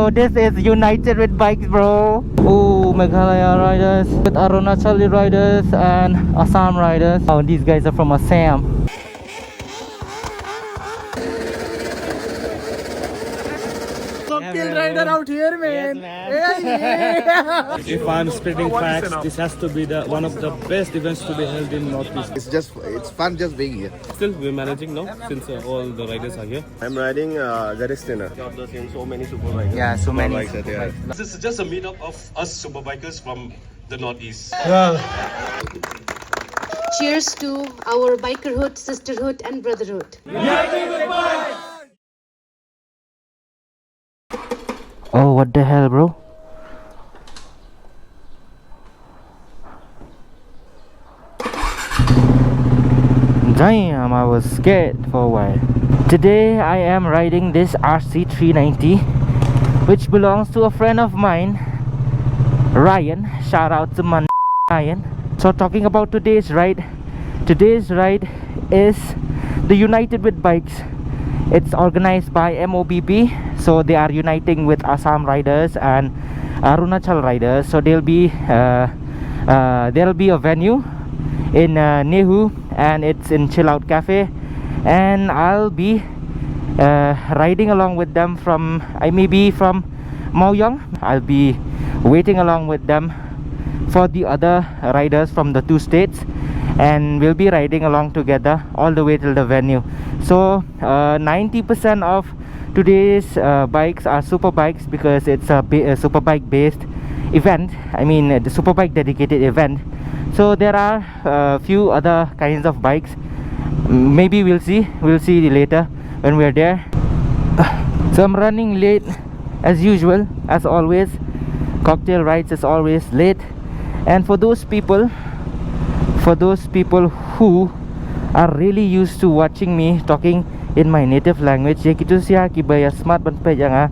Oh, this is United with Bikes, bro. Oh, Meghalaya riders, with Arunachali riders and Assam riders. Oh, these guys are from Assam. Kill rider out here, man. Yes, man. If I'm spreading facts, this has to be the one of the best events to be held in Northeast. It's fun just being here. Still, we're managing now since all the riders are here. I'm riding Garistina. I've seen so many Superbikes. Yeah, so many. Superbikes. This is just a meetup of us Superbikers from the Northeast. Cheers to our bikerhood, sisterhood, and brotherhood. Oh, what the hell, bro? Damn, I was scared for a while. Today I am riding this RC390, which belongs to a friend of mine, Ryan. Shout out to my Ryan. So talking about today's ride is the United with Bikes. It's organized by MOBB, so they are uniting with Assam riders and Arunachal riders. So there'll be a venue in Nehu, and it's in Chill Out Cafe, and I'll be riding along with them from Maoyong. I'll be waiting along with them for the other riders from the two states, and we'll be riding along together all the way till the venue. So 90% of today's bikes are Superbikes, because it's a Superbike based event. I mean the Superbike dedicated event. So there are a few other kinds of bikes. Maybe we'll see later when we're there. So I'm running late as usual, as always. Cocktail rides is always late. And for those people who are really used to watching me talking in my native language, ya kitu sia kibaya smart ban pe janga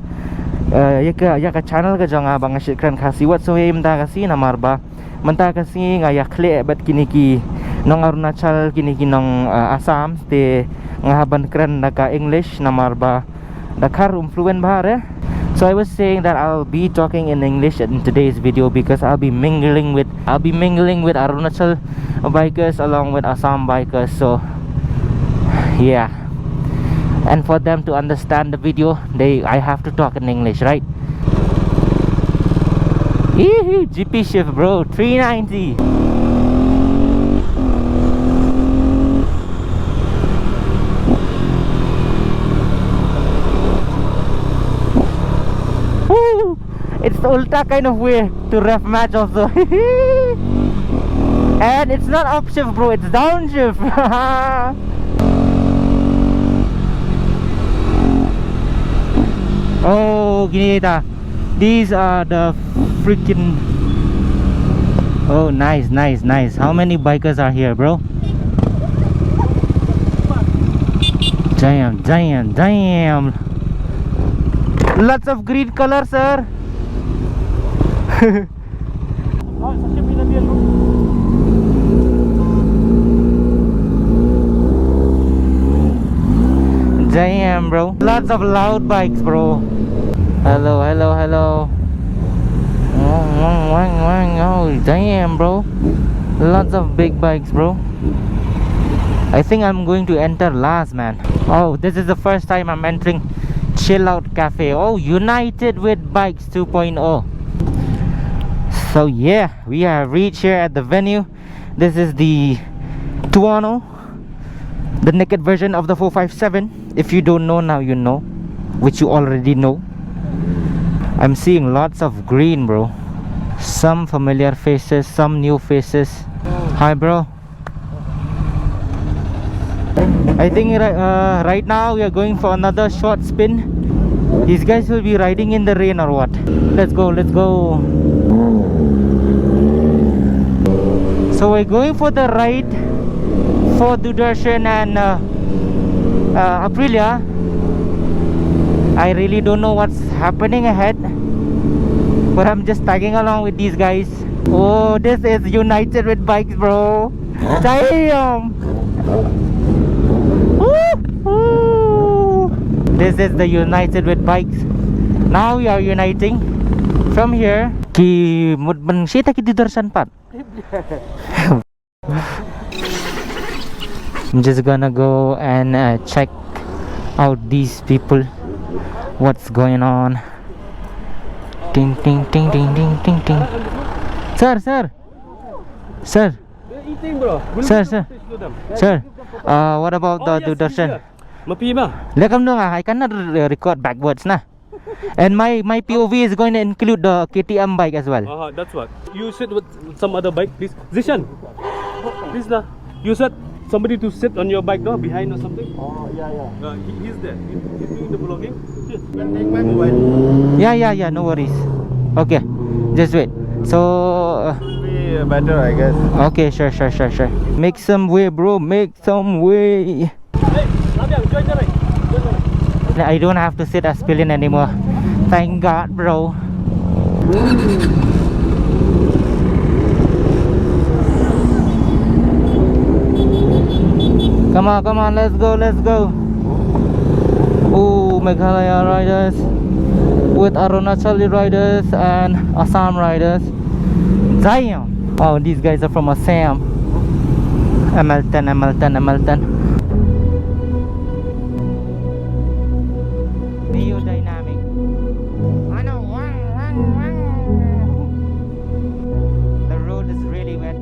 ya ka channel ka janga bang shikran khasi what so em da kasi na marba manta kasi nga ya kle bat kiniki nong Arunachal kiniki nong Assam te nga ban kran naka English na marba dakar fluent bahare. So I was saying that I'll be talking in English in today's video because I'll be mingling with Arunachal bikers along with Assam bikers. So yeah, and for them to understand the video, I have to talk in English, right? GP shift, bro, 390. It's the ulta kind of way to ref match also. And it's not upshift, bro, it's downshift. Oh, ginita. These are the freaking... Oh, nice. How many bikers are here, bro? Damn. Lots of green color, sir. Damn, bro. Lots of loud bikes, bro. Hello. Oh, damn, bro. Lots of big bikes, bro. I think I'm going to enter last, man. Oh, this is the first time I'm entering Chill Out Cafe. Oh, United with Bikes 2.0. So yeah, we have reached here at the venue. This is the Tuono, the naked version of the 457. If you don't know, now you know, which you already know. I'm seeing lots of green, bro. Some familiar faces, some new faces. Hi, bro. I think right now we are going for another short spin. These guys will be riding in the rain or what? Let's go. So we're going for the ride for Dudarshan and Aprilia. I really don't know what's happening ahead, but I'm just tagging along with these guys. Oh, this is United with Bikes, bro. Damn. Woo! This is the United with Bikes Now we are uniting from here. Ki mudban sita ki didarshan pat. I'm just gonna go and check out these people. What's going on? Ding ding ding ding ding ding ding. Sir, sir, sir. They're eating, bro. Sir. What about the Dudarshan? Lekam dong, I cannot record backwards nah. And my POV is going to include the KTM bike as well. That's what. You sit with some other bike, please. Zishan, please lah. You said somebody to sit on your bike, no, behind or something. Yeah. He's there. He's doing the vlogging. Yeah. No worries. Okay, just wait. So. Be better, I guess. Okay, sure. Make some way, bro. Make some way. Hey, Labiang, join the ride. I don't have to sit as pillion anymore. Thank God, bro. Come on, let's go. Oh, Meghalaya riders with Arunachali riders and Assam riders. Damn! Oh, these guys are from Assam. Hamilton. Biodynamic. I know. The road is really wet.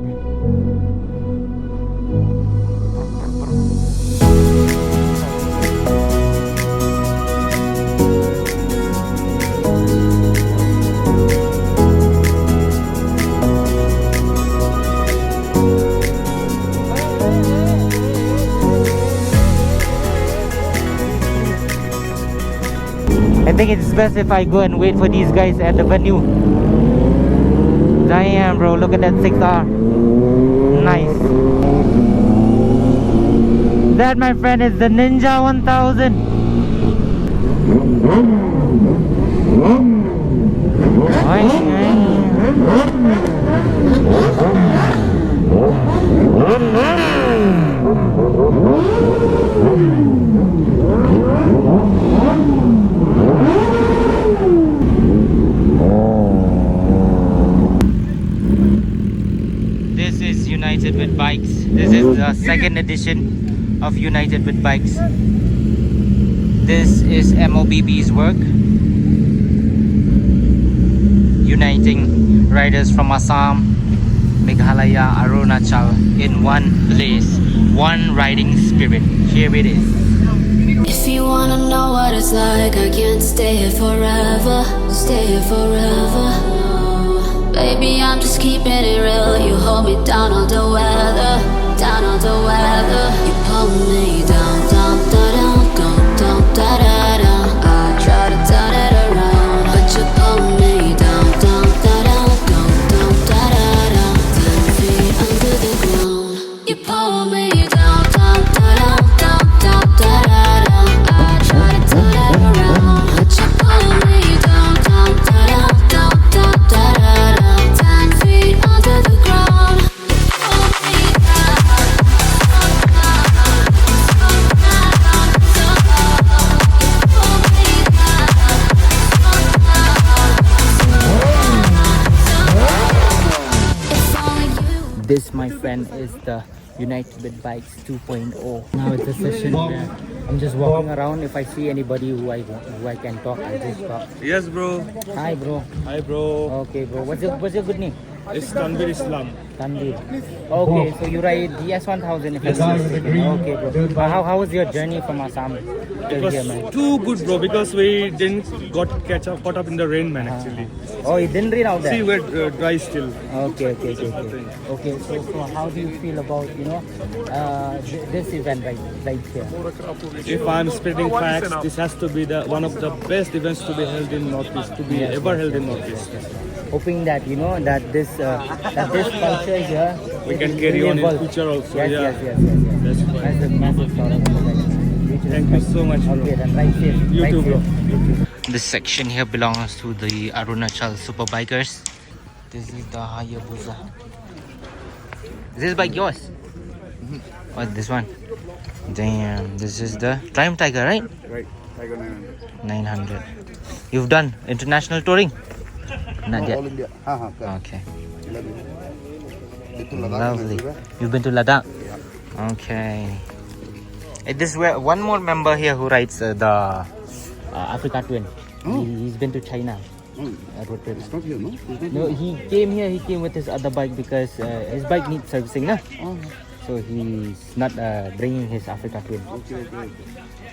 I think it's best if I go and wait for these guys at the venue. Damn, bro, look at that 6R. Nice. That, my friend, is the Ninja 1000. This is United with Bikes. This is the second edition of United with Bikes. This is MOBB's work, uniting riders from Assam, Meghalaya, Arunachal in one place, one riding spirit. Here it is. If you wanna know what it's like, I can't stay here forever. Baby, I'm just keeping it real. You hold me down on the weather. You pull me down, down, down, I try to turn it around, but you pull me down, down, down, 10 feet under the ground. You pull me down, down, I try to turn it around, but you pull me down, down, 10 feet under the ground. This, my friend, is the United with Bikes 2.0. Now it's a session where I'm just walking around. If I see anybody who I can talk, I just talk. Yes, bro. Hi, bro. Hi, bro. Okay, bro. What's your good name? It's Tanvir Islam. Tanvir. Okay, so you ride DS 1000 if I'm not mistaken. Okay, bro. How was your journey from Assam It till was here, man? too good, bro, because we didn't caught up in the rain, man, actually. Oh, you didn't read out there? See, we're dry still. Okay. Okay, so how do you feel about, this event right here? If I'm spreading facts, this has to be one of the best events to be held in Northeast, ever held in Northeast. Hoping that, that this culture here We it can will carry on in evolve. future also. Yes. That's fine. That's a massive sort of Thank you so much, bro. Okay, then right safe. You right too, bro. safe. This section here belongs to the Arunachal Superbikers. This is the Hayabusa. Is this bike yours? Oh, this one. Damn, this is the Triumph Tiger, right? Right, Tiger 900. 900. You've done international touring? Not yet. All India. Okay. Been to Ladakh and Lovely. everywhere. You've been to Ladakh? Yeah. Okay. This where one more member here who rides the Africa Twin. Oh. He's been to China. Oh, Road trip. it's not here, no? It's not No, here. he came here. He came with his other bike because his bike needs servicing, na? Oh, So he's not bringing his Africa Twin. okay.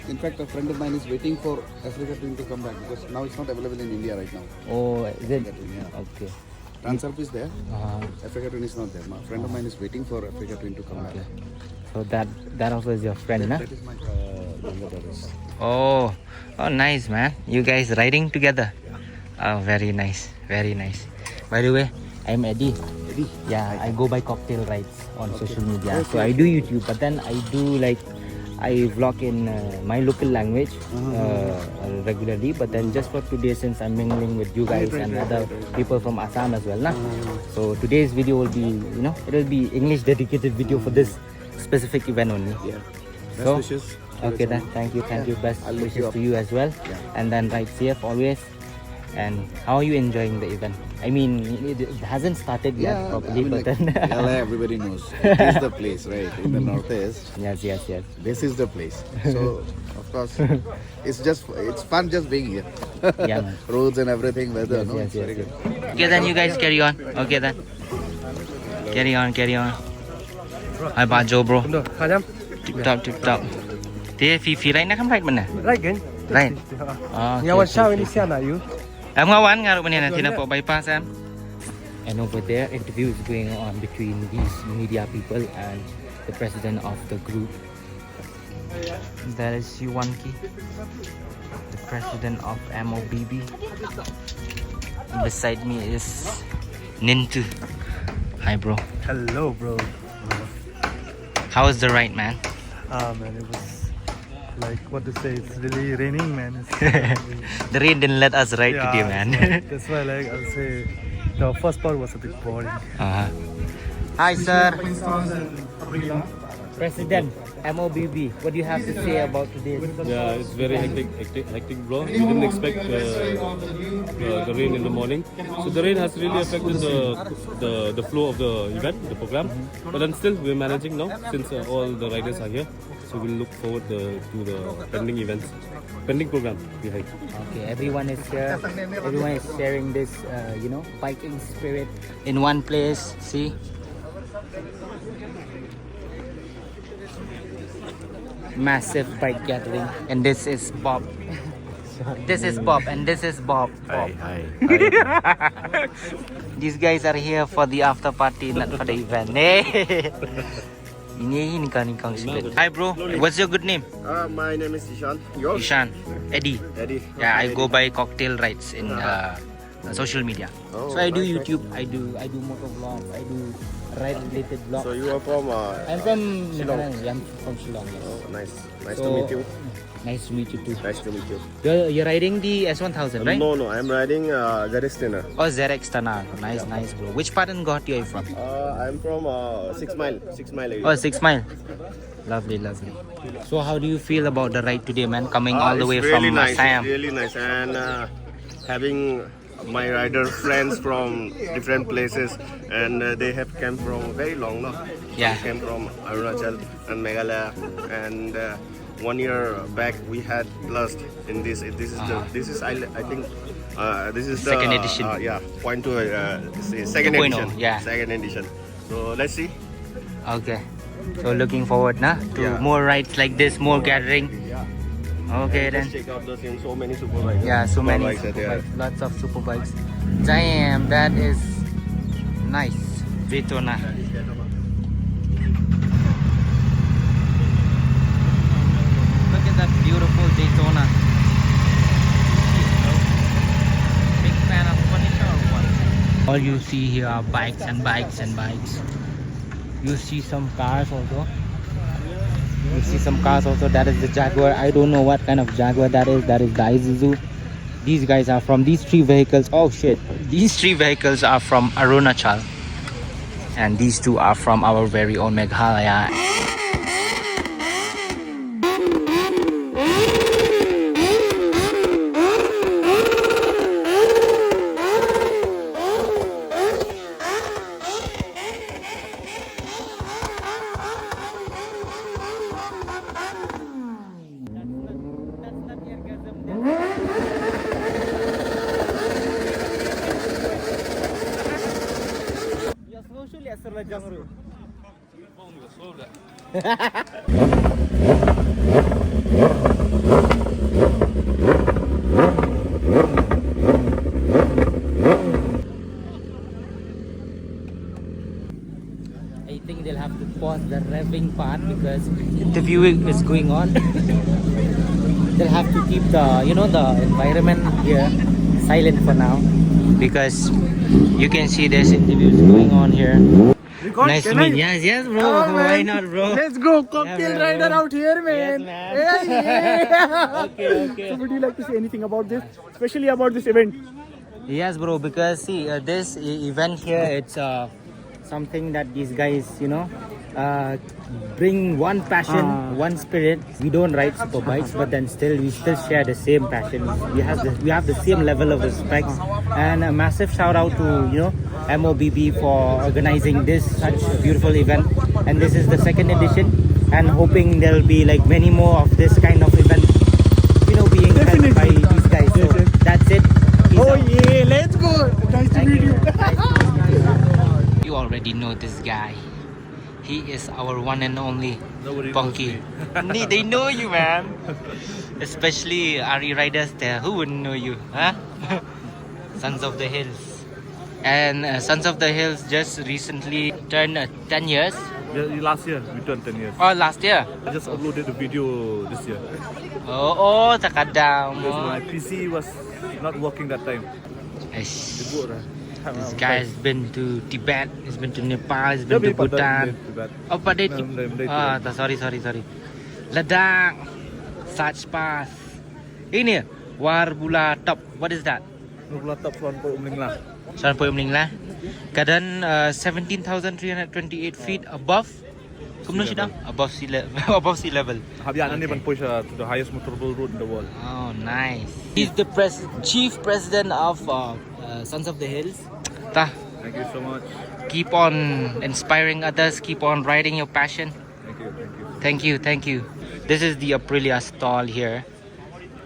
In fact, a friend of mine is waiting for Africa Twin to come back because now it's not available in India right now. Oh, is it? Yeah. Okay. Transurf is there. Uh, Africa Twin is not there. My friend of mine is waiting for Africa Twin to come back. so that also is your friend, na? That is my younger brother's. Oh, nice, man. You guys riding together? Oh, very nice, very nice. By the way, I'm Eddie. Eddie? Yeah, I go by cocktail rides on social media. So I do YouTube, but then I do I vlog in my local language regularly. But then just for today, since I'm mingling with you guys and other people from Assam as well, nah? So today's video will be, it will be English dedicated video for this specific event only. Yeah. Best So, wishes. okay then, thank you. Best I'll look wishes you up. to you as well. Yeah. And then ride safe always. And how are you enjoying the event? I mean, it hasn't started yet properly, but then LA, everybody knows. It is the place, right? In the Northeast. yes. This is the place. So, of course, it's fun just being here. Yeah, man. Roads and everything, weather, no? Yes, It's very good. Okay, then you guys carry on. Okay then. Carry on. Hi, Bajo, bro. Tip top. Thế phi right na kam right mana? Right again. Right. Em ngawan ngaruh mana nanti nampak bypass em. And over there, interview is going on between these media people and the president of the group. That is Yuwanki, the president of MOBB. Beside me is Nintu. Hi, bro. Hello, bro. How was the ride, man? Man, it was like what to say. It's really raining, man. The rain didn't let us ride today, man. That's why, like, I'll say the first part was a bit boring. Hi, sir. President, MOBB, what do you have to say about today? Yeah, it's very hectic, bro. We didn't expect the rain in the morning. So the rain has really affected the flow of the event, the program. But then still, we're managing now since all the riders are here. So we'll look forward to the pending program behind. Okay, everyone is here. Everyone is sharing this, biking spirit in one place. See? Massive bike gathering. And this is Bob. This is Bob and this is Bob. Hi. These guys are here for the after party, not for the event. Hey. Ini nikah split. Hi bro, what's your good name? My name is Ishan. Yours? Ishan. Eddie. Eddie. Yeah, I go by cocktail rides in social media. Oh, So I do nice, YouTube, I do motor vlogs, I do ride related vlogs. So you are from I'm from Shillong. I'm from Shillong. Yes. Oh, nice to So- meet you. Nice to meet you too. Nice to meet you. You're riding the S1000, right? No, I'm riding Garistina. Oh, ZX Tana. Nice, bro. Which part in Guwahati are you from? I'm from 6 Mile area. Oh, 6 Mile. Lovely. So how do you feel about the ride today, man? Coming all the It's way really from nice. Assam. It's really nice, and having my rider friends from different places, and they have come from very long, no? Yeah. They came from Arunachal and Meghalaya, and 1 year back we had Lust in this. I think this is the Second edition. point to second 2.0, edition. yeah. Second edition. So let's see. Okay. So looking forward to Yeah. more rides like this, more gathering. Okay then. Let's check out the scene. So many Superbikes. Yeah, so many Superbikes are there. Superbikes, lots of Superbikes. Damn, that is nice. Daytona. Look at that beautiful Daytona. Big fan of furniture or what? All you see here are bikes and bikes and bikes. You see some cars also. You see some cars also. That is the Jaguar. I don't know what kind of Jaguar that is. That is the Isuzu. These guys are from these three vehicles. Oh shit. These three vehicles are from Arunachal. And these two are from our very own Meghalaya. I think they'll have to pause the revving part because interviewing is going on. They'll have to keep the the environment here silent for now because you can see there's interviews going on here. Nice to meet. Yes, bro. Why not, bro? Let's go, cocktail rider out here, man. Yes, Yeah. Okay. So would you like to say anything about this, especially about this event? Yes, bro. Because see, this event here, it's something that these guys, bring one passion, one spirit. We don't ride superbikes, but then we still share the same passion. We have the same level of respect. And a massive shout out to MOBB for organizing this such a beautiful event. And this is the second edition. And hoping there'll be like many more of this kind of event, being held by these guys. So that's it. Peace out. Yeah, let's go. Nice to meet you. You already know this guy. He is our one and only Punky. They know you, man. Especially RE riders there. Who wouldn't know you, huh? Sons of the Hills. And Sons of the Hills just recently turned 10 years. Last year, we turned 10 years. Oh, last year? I just uploaded a video this year. Oh, takadam. Because my PC was not working that time. This guy has been to Tibet, he's been to Nepal, he's been to Bhutan. Oh, but they sorry. Ladakh, Sajpath. Ini Warbula Top. What is that? Warbula Top Suan Poi Umling lah. Keadaan 17,328 feet above. Above sea level. Above sea level. Habian even push to the highest motorable road in the world. Oh, nice. He's the chief president of Sons of the Hills. Thank you so much. Keep on inspiring others. Keep on riding your passion. Thank you. This is the Aprilia stall here.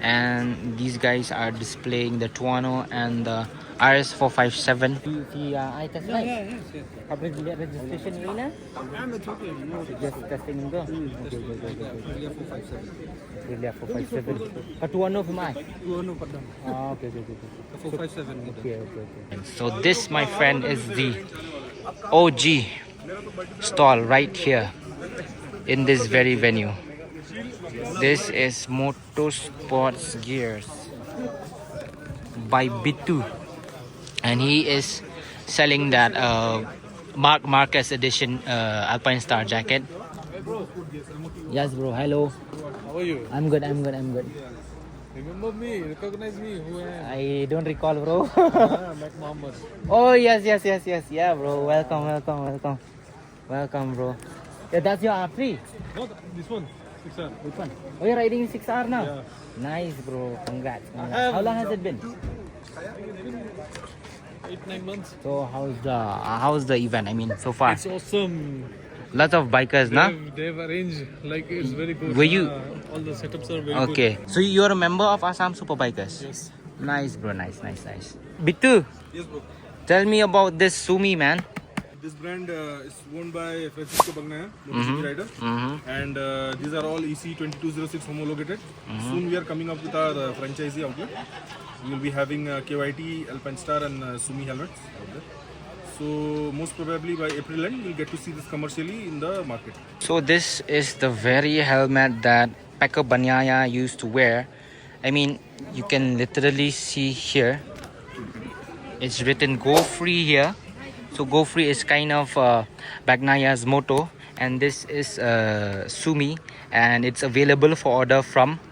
And these guys are displaying the Tuono and the RS457. I test ride? Yes. Habis dilihat registration ni na? Just testing go. Okay. Aprilia 457. Tuono for my? Tuono padang. Okay. 457. Okay. So this, my friend, is the OG stall right here in this very venue. This is Motorsports Gears by Bitu, and he is selling that Mark Marquez edition Alpine Star jacket. Yes, bro. Hello. How are you? I'm good. Remember me? Recognize me? Who am I? I don't recall, bro. Mac Mohammed. Oh yes. Yeah, bro. Welcome, bro. Yeah, that's your R3. No, this one. 6R. Which one? Oh, you're riding 6R now? Yeah. Nice, bro. Congrats. How long has it been? 8-9 months. So how's the event? I mean, so far. It's awesome. Lots of bikers, nah? They've arranged, like, it's very good. Were you- all the setups are very Okay. So you're a member of Assam Superbikers? Yes. Nice, bro. Nice. Bitu, Yes, bro. tell me about this Sumi, man. This brand is owned by Francisco Bagnaya, MotoGP rider. And these are all EC 2206 homologated. Soon we are coming up with our franchisee outlet. We will be having KYT, Alpine Star and Sumi helmets out there. So most probably by April end, we'll get to see this commercially in the market. So this is the very helmet that Pekka Banyaya used to wear. I mean, you can literally see here. It's written "Go Free" here. So Go Free is kind of Bagnaya's motto, and this is Sumi, and it's available for order from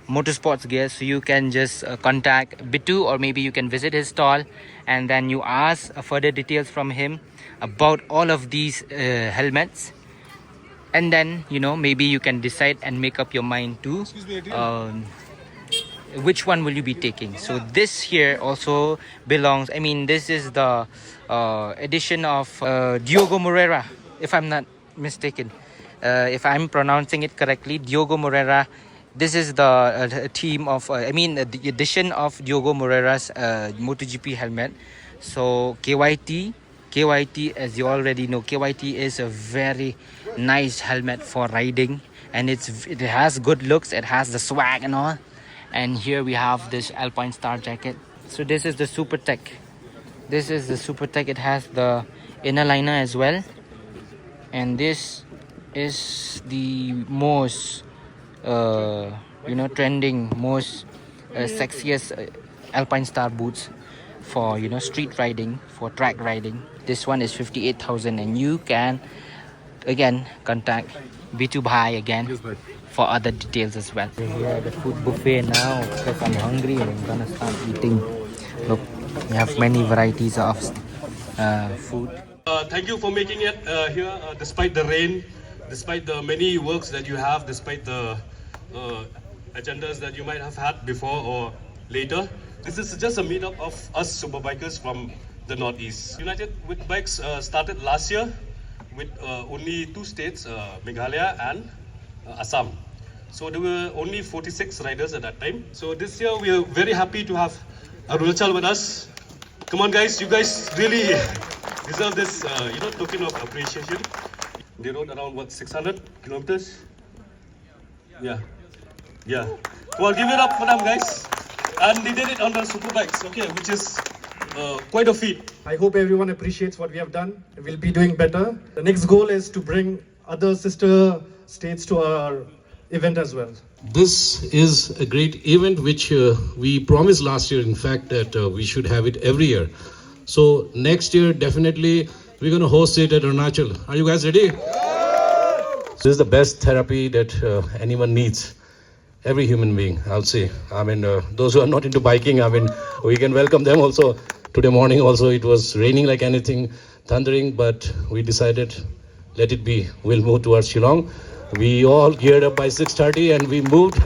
Motorsports Gear. So you can just contact Bitu, or maybe you can visit his stall, and then you ask further details from him about all of these helmets, and then maybe you can decide and make up your mind to which one will you be taking. So this here also belongs, I mean, this is the edition of Diogo Moreira, if I'm not mistaken. If I'm pronouncing it correctly, Diogo Moreira. This is the team of, the edition of Diogo Moreira's MotoGP helmet. So KYT, KYT, as you already know, KYT is a very nice helmet for riding, and it has good looks, it has the swag and all. And here we have this Alpine Star jacket. So this is the Super Tech. This is the Super Tech. It has the inner liner as well, and this is the most trending, most sexiest Alpine Star boots for street riding, for track riding. This one is 58,000, and you can again contact B2 Bhai again for other details as well. We're here at the food buffet now because I'm hungry and I'm gonna start eating. Look, we have many varieties of food. Thank you for making it here despite the rain, despite the many works that you have, despite the agendas that you might have had before or later. This is just a meetup of us Superbikers from the Northeast. United with Bikes started last year with only 2 states, Meghalaya and Assam. So there were only 46 riders at that time. So this year we are very happy to have Arunachal with us. Come on guys, you guys really deserve this token of appreciation. They rode around 600 kilometers? Yeah. Come on, give it up for them guys. And they did it on the Superbikes, okay, which is quite a feat. I hope everyone appreciates what we have done. We'll be doing better. The next goal is to bring other sister states to our event as well. This is a great event which we promised last year, in fact, that we should have it every year. So next year, definitely, we're going to host it at Arunachal. Are you guys ready? This is the best therapy that anyone needs. Every human being, I'll say. I mean, those who are not into biking, I mean, we can welcome them also. Today morning also, it was raining like anything, thundering, but we decided, let it be. We'll move towards Shillong. We all geared up by 6:30 and we moved,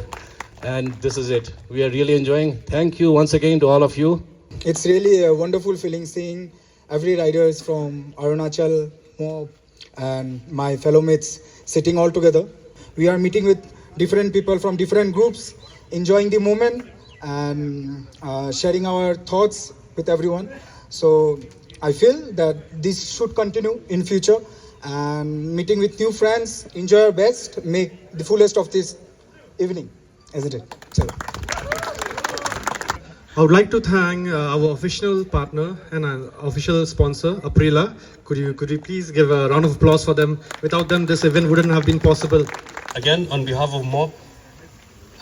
and this is it. We are really enjoying. Thank you once again to all of you. It's really a wonderful feeling seeing every riders from Arunachal, MOBB, and my fellow mates sitting all together. We are meeting with different people from different groups, enjoying the moment and sharing our thoughts with everyone. So I feel that this should continue in future, and meeting with new friends, enjoy our best, make the fullest of this evening, isn't it? Chalo. I would like to thank our official partner and official sponsor, Aprila. Could you please give a round of applause for them? Without them, this event wouldn't have been possible. Again, on behalf of MOBB,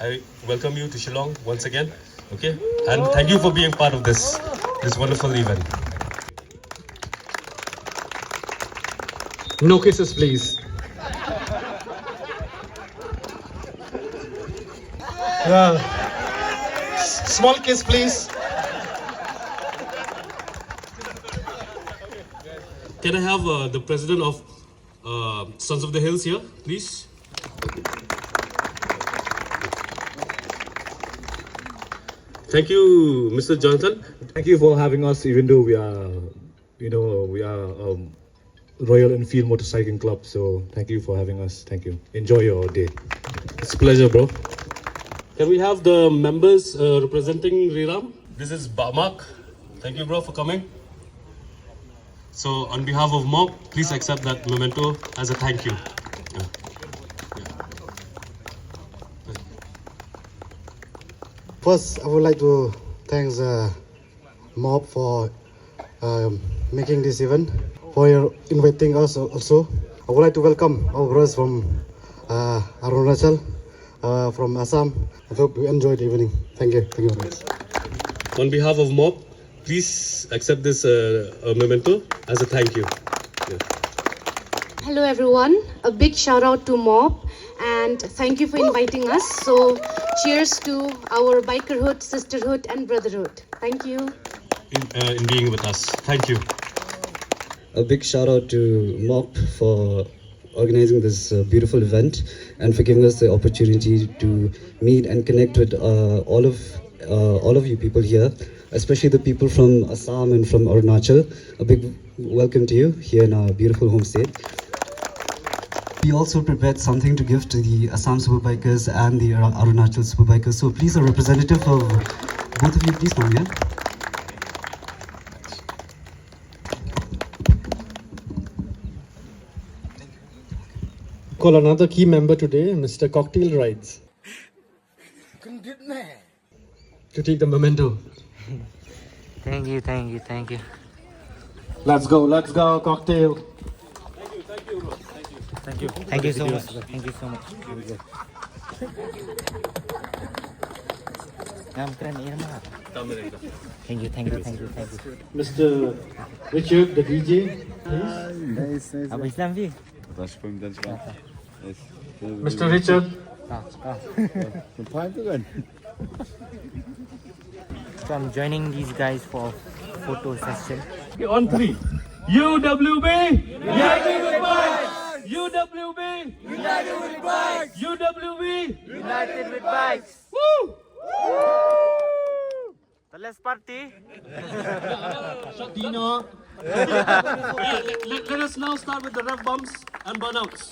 I welcome you to Shillong once again, okay? And thank you for being part of this wonderful event. No kisses, please. Small kiss, please. Can I have the president of Sons of the Hills here, please? Thank you, Mr. Jonathan. Thank you for having us, even though we are, Royal Enfield Motorcycling Club. So thank you for having us. Thank you. Enjoy your day. It's a pleasure, bro. Can we have the members representing Riram? This is Bamak. Thank you, bro, for coming. So on behalf of MOBB, please accept that memento as a thank you. First, I would like to thank MOBB for making this event, for inviting us also. I would like to welcome our brothers from Arunachal, from Assam. I hope you enjoyed the evening. Thank you. Thank you very much. On behalf of MOBB, please accept this memento as a thank you. Hello everyone, a big shout out to MOBB and thank you for inviting us. So cheers to our bikerhood, sisterhood and brotherhood. Thank you. In being with us. Thank you. A big shout out to MOBB for organizing this beautiful event and for giving us the opportunity to meet and connect with all of you people here, especially the people from Assam and from Arunachal. A big welcome to you here in our beautiful home state. We also prepared something to give to the Assam Superbikers and the Arunachal Superbikers. So please, a representative of both of you, please come here. call another key member today, Mr. Cocktail Rides, to take the memento. Thank you, thank you, thank you. Let's go, Cocktail. Thank you. Thank you so much. Thank you so much. Thank you, thank you, thank you, thank you. Mr. Richard, the DJ, please. Apa Islam sih? Mr. Richard. So I'm joining these guys for photo session. On 3. UWB! United with Bikes! UWB! United with Bikes! UWB! United with Bikes. Woo! So let's party. Let us now start with the rev bumps and burnouts.